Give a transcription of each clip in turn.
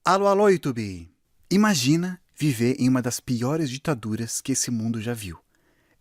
Alô, alô, YouTube! Imagina viver em uma das piores ditaduras que esse mundo já viu.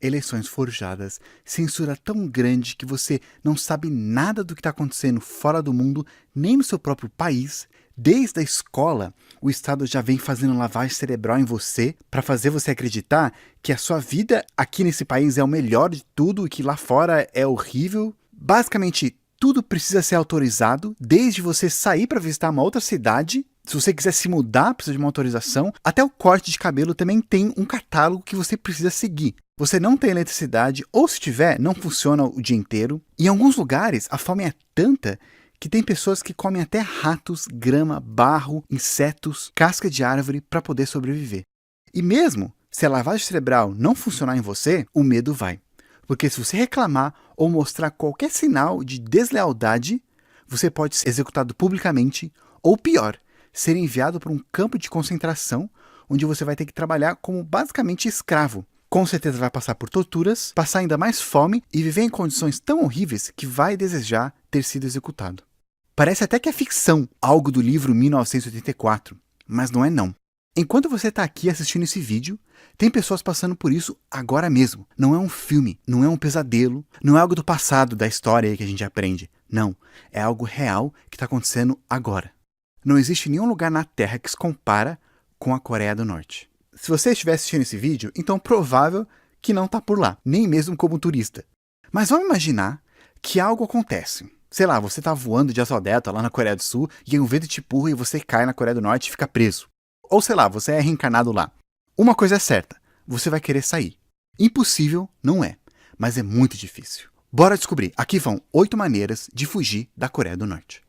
Eleições forjadas, censura tão grande que você não sabe nada do que está acontecendo fora do mundo, nem no seu próprio país. Desde a escola, o Estado já vem fazendo lavagem cerebral em você para fazer você acreditar que a sua vida aqui nesse país é o melhor de tudo e que lá fora é horrível. Basicamente, tudo precisa ser autorizado, desde você sair para visitar uma outra cidade. Se você quiser se mudar, precisa de uma autorização. Até o corte de cabelo também tem um catálogo que você precisa seguir. Você não tem eletricidade, ou se tiver, não funciona o dia inteiro. Em alguns lugares, a fome é tanta que tem pessoas que comem até ratos, grama, barro, insetos, casca de árvore para poder sobreviver. E mesmo se a lavagem cerebral não funcionar em você, o medo vai. Porque se você reclamar ou mostrar qualquer sinal de deslealdade, você pode ser executado publicamente, ou pior, ser enviado para um campo de concentração, onde você vai ter que trabalhar como basicamente escravo. Com certeza vai passar por torturas, passar ainda mais fome e viver em condições tão horríveis que vai desejar ter sido executado. Parece até que é ficção, algo do livro 1984, mas não é não. Enquanto você está aqui assistindo esse vídeo, tem pessoas passando por isso agora mesmo. Não é um filme, não é um pesadelo, não é algo do passado, da história aí que a gente aprende. Não, é algo real que está acontecendo agora. Não existe nenhum lugar na Terra que se compara com a Coreia do Norte. Se você estiver assistindo esse vídeo, então provável que não está por lá, nem mesmo como turista. Mas vamos imaginar que algo acontece. Sei lá, você está voando de asa delta lá na Coreia do Sul e um vento te empurra e você cai na Coreia do Norte e fica preso. Ou sei lá, você é reencarnado lá. Uma coisa é certa, você vai querer sair. Impossível não é, mas é muito difícil. Bora descobrir, aqui vão 8 maneiras de fugir da Coreia do Norte.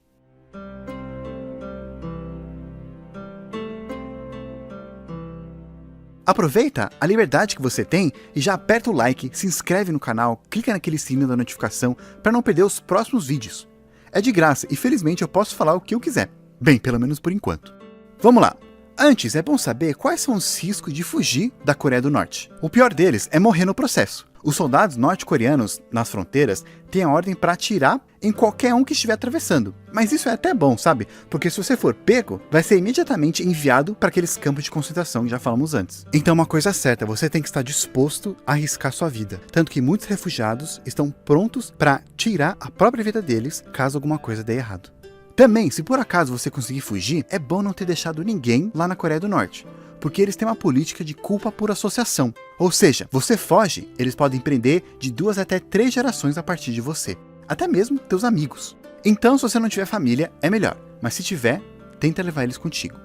Aproveita a liberdade que você tem e já aperta o like, se inscreve no canal, clica naquele sininho da notificação para não perder os próximos vídeos. É de graça e felizmente eu posso falar o que eu quiser. Bem, pelo menos por enquanto. Vamos lá! Antes, é bom saber quais são os riscos de fugir da Coreia do Norte. O pior deles é morrer no processo. Os soldados norte-coreanos nas fronteiras têm a ordem para atirar em qualquer um que estiver atravessando. Mas isso é até bom, sabe? Porque se você for pego, vai ser imediatamente enviado para aqueles campos de concentração que já falamos antes. Então uma coisa é certa, você tem que estar disposto a arriscar sua vida. Tanto que muitos refugiados estão prontos para tirar a própria vida deles caso alguma coisa dê errado. Também, se por acaso você conseguir fugir, é bom não ter deixado ninguém lá na Coreia do Norte, porque eles têm uma política de culpa por associação. Ou seja, você foge, eles podem prender de 2 até 3 gerações a partir de você, até mesmo teus amigos. Então, se você não tiver família, é melhor, mas se tiver, tenta levar eles contigo.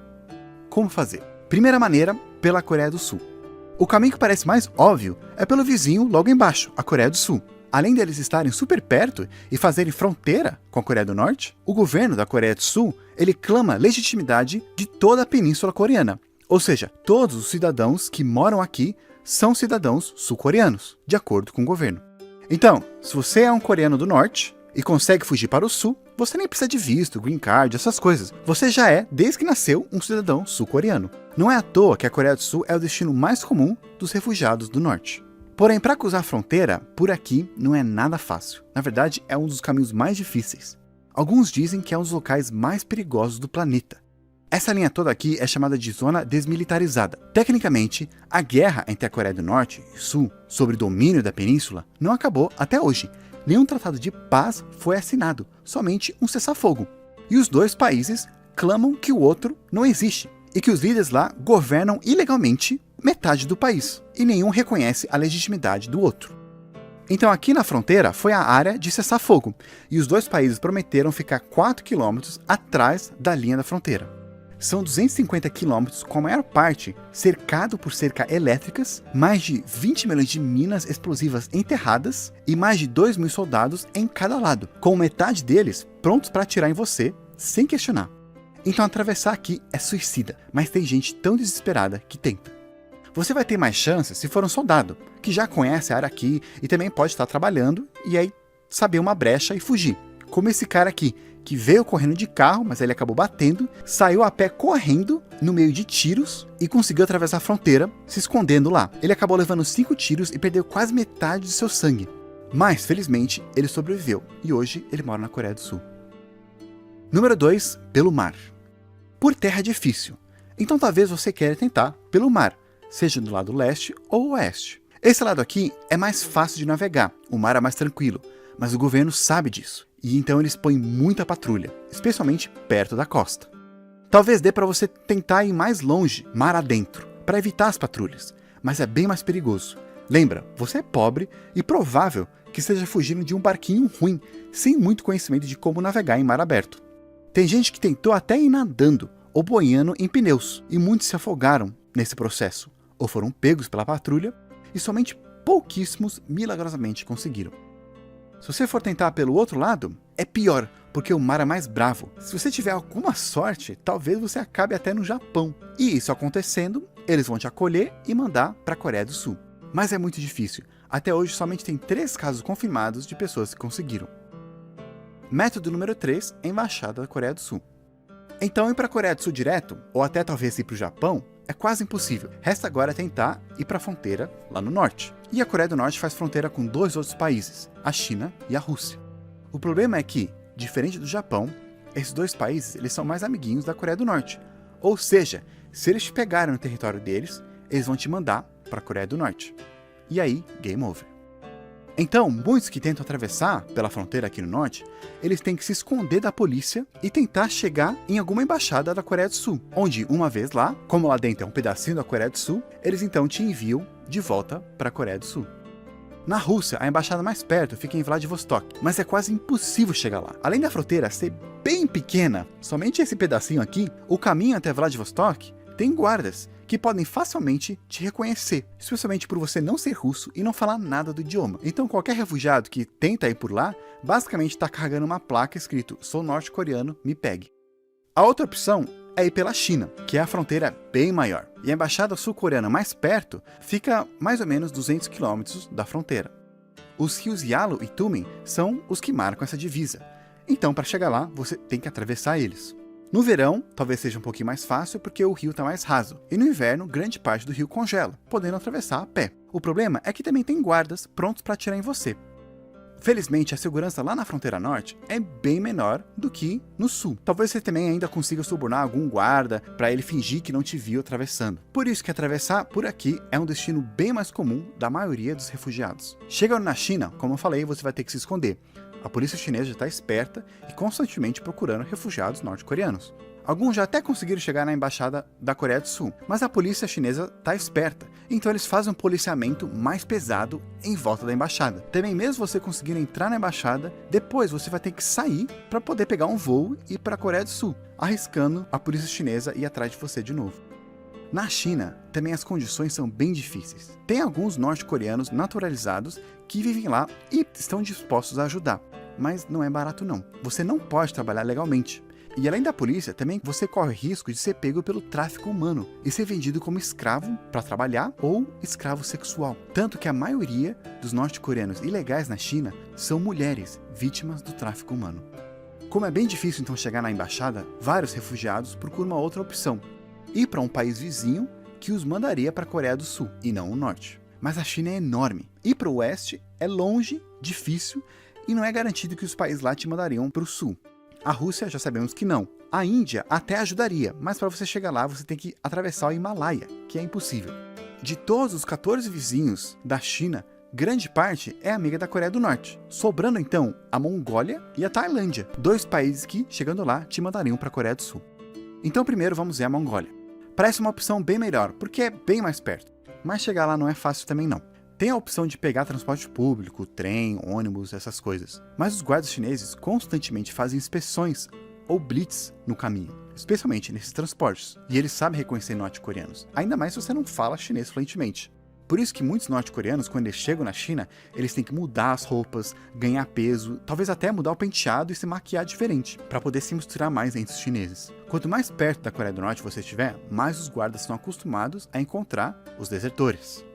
Como fazer? Primeira maneira, pela Coreia do Sul. O caminho que parece mais óbvio é pelo vizinho logo embaixo, a Coreia do Sul. Além deles estarem super perto e fazerem fronteira com a Coreia do Norte, o governo da Coreia do Sul, ele clama legitimidade de toda a Península Coreana. Ou seja, todos os cidadãos que moram aqui são cidadãos sul-coreanos, de acordo com o governo. Então, se você é um coreano do Norte e consegue fugir para o Sul, você nem precisa de visto, green card, essas coisas. Você já é, desde que nasceu, um cidadão sul-coreano. Não é à toa que a Coreia do Sul é o destino mais comum dos refugiados do Norte. Porém, para cruzar a fronteira, por aqui não é nada fácil. Na verdade, é um dos caminhos mais difíceis. Alguns dizem que é um dos locais mais perigosos do planeta. Essa linha toda aqui é chamada de zona desmilitarizada. Tecnicamente, a guerra entre a Coreia do Norte e Sul sobre o domínio da península não acabou até hoje. Nenhum tratado de paz foi assinado, somente um cessar-fogo. E os dois países clamam que o outro não existe e que os líderes lá governam ilegalmente metade do país, e nenhum reconhece a legitimidade do outro. Então aqui na fronteira foi a área de cessar-fogo, e os dois países prometeram ficar 4 km atrás da linha da fronteira. São 250 km, com a maior parte cercado por cercas elétricas, mais de 20 milhões de minas explosivas enterradas e mais de 2.000 soldados em cada lado, com metade deles prontos para atirar em você sem questionar. Então atravessar aqui é suicida, mas tem gente tão desesperada que tenta. Você vai ter mais chances se for um soldado, que já conhece a área aqui e também pode estar trabalhando e aí saber uma brecha e fugir. Como esse cara aqui, que veio correndo de carro, mas ele acabou batendo, saiu a pé correndo no meio de tiros e conseguiu atravessar a fronteira, se escondendo lá. Ele acabou levando 5 tiros e perdeu quase metade do seu sangue. Mas, felizmente, ele sobreviveu e hoje ele mora na Coreia do Sul. Número 2, pelo mar. Por terra é difícil, então talvez você queira tentar pelo mar, seja do lado leste ou oeste. Esse lado aqui é mais fácil de navegar, o mar é mais tranquilo, mas o governo sabe disso, e então eles põem muita patrulha, especialmente perto da costa. Talvez dê para você tentar ir mais longe, mar adentro, para evitar as patrulhas, mas é bem mais perigoso. Lembra, você é pobre e provável que esteja fugindo de um barquinho ruim, sem muito conhecimento de como navegar em mar aberto. Tem gente que tentou até ir nadando ou boiando em pneus, e muitos se afogaram nesse processo, ou foram pegos pela patrulha, e somente pouquíssimos milagrosamente conseguiram. Se você for tentar pelo outro lado, é pior, porque o mar é mais bravo. Se você tiver alguma sorte, talvez você acabe até no Japão. E isso acontecendo, eles vão te acolher e mandar para a Coreia do Sul. Mas é muito difícil. Até hoje somente tem 3 casos confirmados de pessoas que conseguiram. Método número 3, Embaixada da Coreia do Sul. Então ir para a Coreia do Sul direto, ou até talvez ir para o Japão, é quase impossível. Resta agora tentar ir para a fronteira lá no norte. E a Coreia do Norte faz fronteira com 2 outros países, a China e a Rússia. O problema é que, diferente do Japão, esses 2 países eles são mais amiguinhos da Coreia do Norte. Ou seja, se eles te pegarem no território deles, eles vão te mandar para a Coreia do Norte. E aí, game over. Então, muitos que tentam atravessar pela fronteira aqui no norte, eles têm que se esconder da polícia e tentar chegar em alguma embaixada da Coreia do Sul, onde, uma vez lá, como lá dentro é um pedacinho da Coreia do Sul, eles então te enviam de volta para a Coreia do Sul. Na Rússia, a embaixada mais perto fica em Vladivostok, mas é quase impossível chegar lá. Além da fronteira ser bem pequena, somente esse pedacinho aqui, o caminho até Vladivostok tem guardas que podem facilmente te reconhecer, especialmente por você não ser russo e não falar nada do idioma. Então qualquer refugiado que tenta ir por lá, basicamente está carregando uma placa escrito "Sou norte-coreano, me pegue". A outra opção é ir pela China, que é a fronteira bem maior, e a embaixada sul-coreana mais perto fica mais ou menos 200 km da fronteira. Os rios Yalu e Tumen são os que marcam essa divisa, então para chegar lá você tem que atravessar eles. No verão, talvez seja um pouquinho mais fácil porque o rio está mais raso, e no inverno, grande parte do rio congela, podendo atravessar a pé. O problema é que também tem guardas prontos para atirar em você. Felizmente, a segurança lá na fronteira norte é bem menor do que no sul. Talvez você também ainda consiga subornar algum guarda para ele fingir que não te viu atravessando. Por isso que atravessar por aqui é um destino bem mais comum da maioria dos refugiados. Chegando na China, como eu falei, você vai ter que se esconder. A polícia chinesa já está esperta e constantemente procurando refugiados norte-coreanos. Alguns já até conseguiram chegar na embaixada da Coreia do Sul, mas a polícia chinesa está esperta, então eles fazem um policiamento mais pesado em volta da embaixada. Também mesmo você conseguindo entrar na embaixada, depois você vai ter que sair para poder pegar um voo e ir para a Coreia do Sul, arriscando a polícia chinesa ir atrás de você de novo. Na China, também as condições são bem difíceis. Tem alguns norte-coreanos naturalizados que vivem lá e estão dispostos a ajudar, mas não é barato não. Você não pode trabalhar legalmente. E além da polícia, também você corre risco de ser pego pelo tráfico humano e ser vendido como escravo para trabalhar ou escravo sexual. Tanto que a maioria dos norte-coreanos ilegais na China são mulheres vítimas do tráfico humano. Como é bem difícil então chegar na embaixada, vários refugiados procuram uma outra opção: ir para um país vizinho que os mandaria para a Coreia do Sul e não o norte. Mas a China é enorme. Ir para o oeste é longe, difícil e não é garantido que os países lá te mandariam para o sul. A Rússia já sabemos que não. A Índia até ajudaria, mas para você chegar lá você tem que atravessar o Himalaia, que é impossível. De todos os 14 vizinhos da China, grande parte é amiga da Coreia do Norte, sobrando então a Mongólia e a Tailândia, 2 países que, chegando lá, te mandariam para a Coreia do Sul. Então primeiro vamos ver a Mongólia. Parece uma opção bem melhor, porque é bem mais perto, mas chegar lá não é fácil também não. Tem a opção de pegar transporte público, trem, ônibus, essas coisas. Mas os guardas chineses constantemente fazem inspeções ou blitz no caminho, especialmente nesses transportes. E eles sabem reconhecer norte-coreanos, ainda mais se você não fala chinês fluentemente. Por isso que muitos norte-coreanos, quando eles chegam na China, eles têm que mudar as roupas, ganhar peso, talvez até mudar o penteado e se maquiar diferente, para poder se misturar mais entre os chineses. Quanto mais perto da Coreia do Norte você estiver, mais os guardas estão acostumados a encontrar os desertores.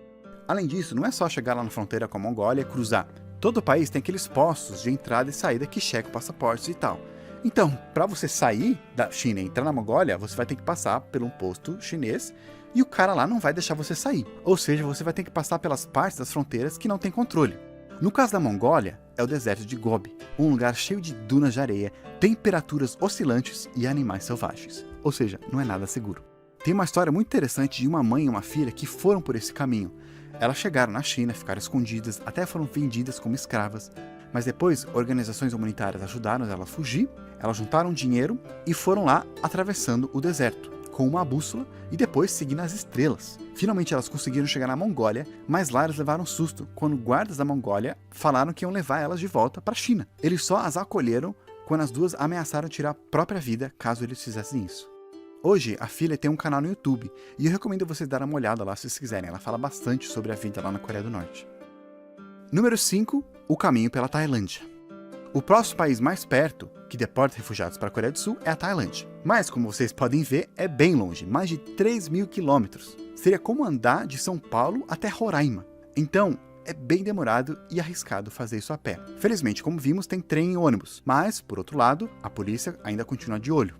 Além disso, não é só chegar lá na fronteira com a Mongólia e cruzar. Todo o país tem aqueles postos de entrada e saída que checam passaportes e tal. Então, para você sair da China e entrar na Mongólia, você vai ter que passar por um posto chinês e o cara lá não vai deixar você sair. Ou seja, você vai ter que passar pelas partes das fronteiras que não tem controle. No caso da Mongólia, é o deserto de Gobi, um lugar cheio de dunas de areia, temperaturas oscilantes e animais selvagens. ou seja, não é nada seguro. Tem uma história muito interessante de uma mãe e uma filha que foram por esse caminho. Elas chegaram na China, ficaram escondidas, até foram vendidas como escravas, mas depois organizações humanitárias ajudaram elas a fugir, elas juntaram dinheiro e foram lá atravessando o deserto, com uma bússola e depois seguindo as estrelas. Finalmente elas conseguiram chegar na Mongólia, mas lá elas levaram um susto quando guardas da Mongólia falaram que iam levar elas de volta para a China. Eles só as acolheram quando as duas ameaçaram tirar a própria vida caso eles fizessem isso. Hoje, a filha tem um canal no YouTube e eu recomendo vocês darem uma olhada lá se vocês quiserem. Ela fala bastante sobre a vida lá na Coreia do Norte. Número 5. O caminho pela Tailândia. O próximo país mais perto que deporta refugiados para a Coreia do Sul é a Tailândia. Mas, como vocês podem ver, é bem longe, mais de 3.000 quilômetros. Seria como andar de São Paulo até Roraima. Então, é bem demorado e arriscado fazer isso a pé. Felizmente, como vimos, tem trem e ônibus. Mas, por outro lado, a polícia ainda continua de olho.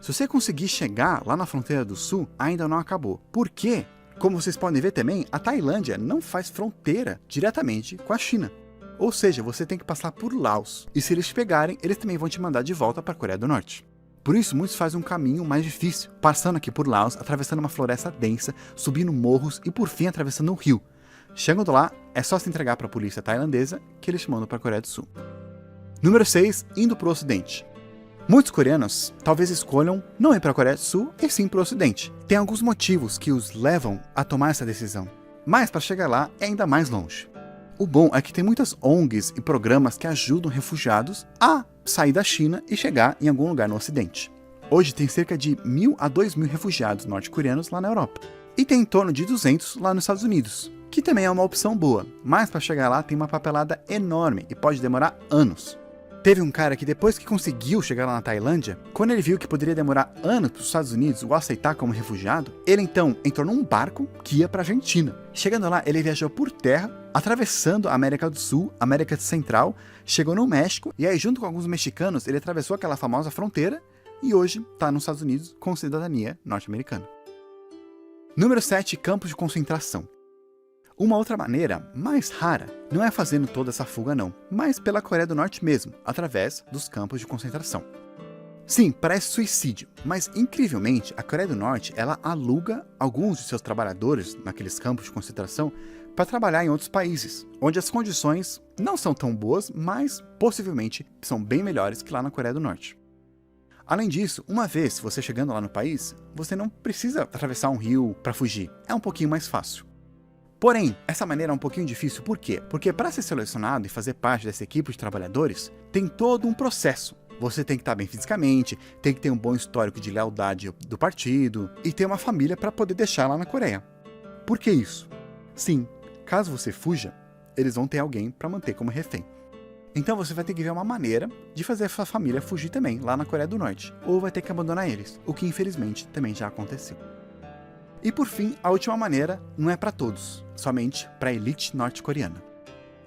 Se você conseguir chegar lá na fronteira do sul, ainda não acabou. Por quê? Como vocês podem ver também, a Tailândia não faz fronteira diretamente com a China. Ou seja, você tem que passar por Laos. E se eles te pegarem, eles também vão te mandar de volta para a Coreia do Norte. Por isso, muitos fazem um caminho mais difícil, passando aqui por Laos, atravessando uma floresta densa, subindo morros e por fim atravessando um rio. Chegando lá, é só se entregar para a polícia tailandesa que eles te mandam para a Coreia do Sul. Número 6. Indo para o Ocidente. Muitos coreanos talvez escolham não ir para a Coreia do Sul e sim para o Ocidente. Tem alguns motivos que os levam a tomar essa decisão, mas para chegar lá é ainda mais longe. O bom é que tem muitas ONGs e programas que ajudam refugiados a sair da China e chegar em algum lugar no Ocidente. Hoje tem cerca de 1.000 a 2.000 refugiados norte-coreanos lá na Europa. E tem em torno de 200 lá nos Estados Unidos, que também é uma opção boa, mas para chegar lá tem uma papelada enorme e pode demorar anos. Teve um cara que depois que conseguiu chegar lá na Tailândia, quando ele viu que poderia demorar anos para os Estados Unidos o aceitar como refugiado, ele então entrou num barco que ia para a Argentina. Chegando lá, ele viajou por terra, atravessando a América do Sul, América Central, chegou no México e aí junto com alguns mexicanos ele atravessou aquela famosa fronteira e hoje está nos Estados Unidos com cidadania norte-americana. Número 7. Campos de concentração. Uma outra maneira, mais rara, não é fazendo toda essa fuga não, mas pela Coreia do Norte mesmo, através dos campos de concentração. Sim, parece suicídio, mas incrivelmente a Coreia do Norte ela aluga alguns de seus trabalhadores naqueles campos de concentração para trabalhar em outros países, onde as condições não são tão boas, mas possivelmente são bem melhores que lá na Coreia do Norte. Além disso, uma vez você chegando lá no país, você não precisa atravessar um rio para fugir, é um pouquinho mais fácil. Porém, essa maneira é um pouquinho difícil, por quê? Porque para ser selecionado e fazer parte dessa equipe de trabalhadores, tem todo um processo. Você tem que estar bem fisicamente, tem que ter um bom histórico de lealdade do partido e ter uma família para poder deixar lá na Coreia. Por que isso? Sim, caso você fuja, eles vão ter alguém para manter como refém. Então você vai ter que ver uma maneira de fazer a sua família fugir também lá na Coreia do Norte, ou vai ter que abandonar eles, o que infelizmente também já aconteceu. E por fim, a última maneira não é para todos, somente para a elite norte-coreana.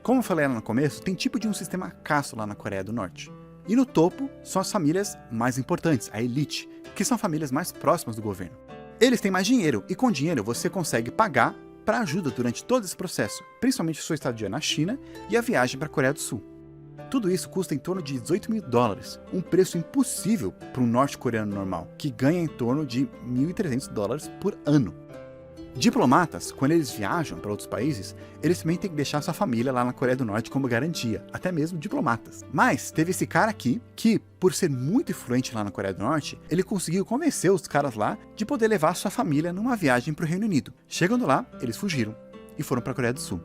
Como eu falei lá no começo, tem tipo de um sistema casto lá na Coreia do Norte. E no topo são as famílias mais importantes, a elite, que são famílias mais próximas do governo. Eles têm mais dinheiro e com dinheiro você consegue pagar para ajuda durante todo esse processo, principalmente a sua estadia na China e a viagem para a Coreia do Sul. Tudo isso custa em torno de $18.000, um preço impossível para um norte-coreano normal, que ganha em torno de $1.300 por ano. Diplomatas, quando eles viajam para outros países, eles também têm que deixar sua família lá na Coreia do Norte como garantia, até mesmo diplomatas. Mas teve esse cara aqui, que por ser muito influente lá na Coreia do Norte, ele conseguiu convencer os caras lá de poder levar sua família numa viagem para o Reino Unido. Chegando lá, eles fugiram e foram para a Coreia do Sul.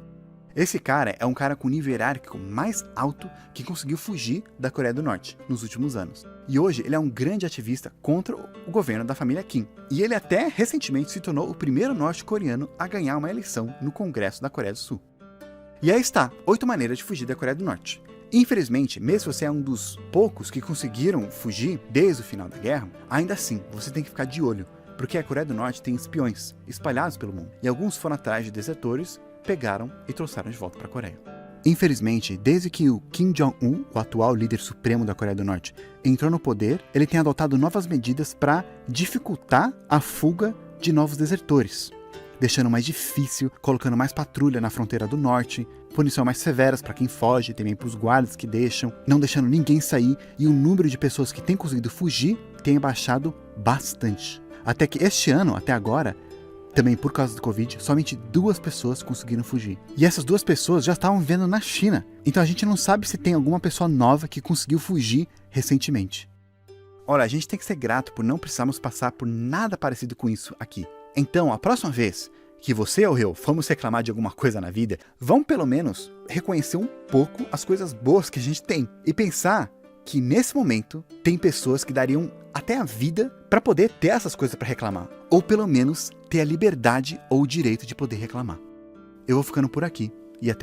Esse cara é um cara com nível hierárquico mais alto que conseguiu fugir da Coreia do Norte nos últimos anos. E hoje ele é um grande ativista contra o governo da família Kim. E ele até recentemente se tornou o primeiro norte-coreano a ganhar uma eleição no Congresso da Coreia do Sul. E aí está, 8 maneiras de fugir da Coreia do Norte. Infelizmente, mesmo se você é um dos poucos que conseguiram fugir desde o final da guerra, ainda assim você tem que ficar de olho, porque a Coreia do Norte tem espiões espalhados pelo mundo. E alguns foram atrás de desertores, pegaram e trouxeram de volta para a Coreia. Infelizmente, desde que o Kim Jong-un, o atual líder supremo da Coreia do Norte, entrou no poder, ele tem adotado novas medidas para dificultar a fuga de novos desertores, deixando mais difícil, colocando mais patrulha na fronteira do norte, punições mais severas para quem foge, também para os guardas que deixam, não deixando ninguém sair, e o número de pessoas que têm conseguido fugir tem abaixado bastante. Até que este ano, até agora, também por causa do Covid, somente 2 pessoas conseguiram fugir. E essas 2 pessoas já estavam vivendo na China. Então a gente não sabe se tem alguma pessoa nova que conseguiu fugir recentemente. Olha, a gente tem que ser grato por não precisarmos passar por nada parecido com isso aqui. Então, a próxima vez que você ou eu formos reclamar de alguma coisa na vida, vamos pelo menos reconhecer um pouco as coisas boas que a gente tem. E pensar que nesse momento tem pessoas que dariam até a vida para poder ter essas coisas para reclamar. Ou pelo menos ter a liberdade ou o direito de poder reclamar. Eu vou ficando por aqui e até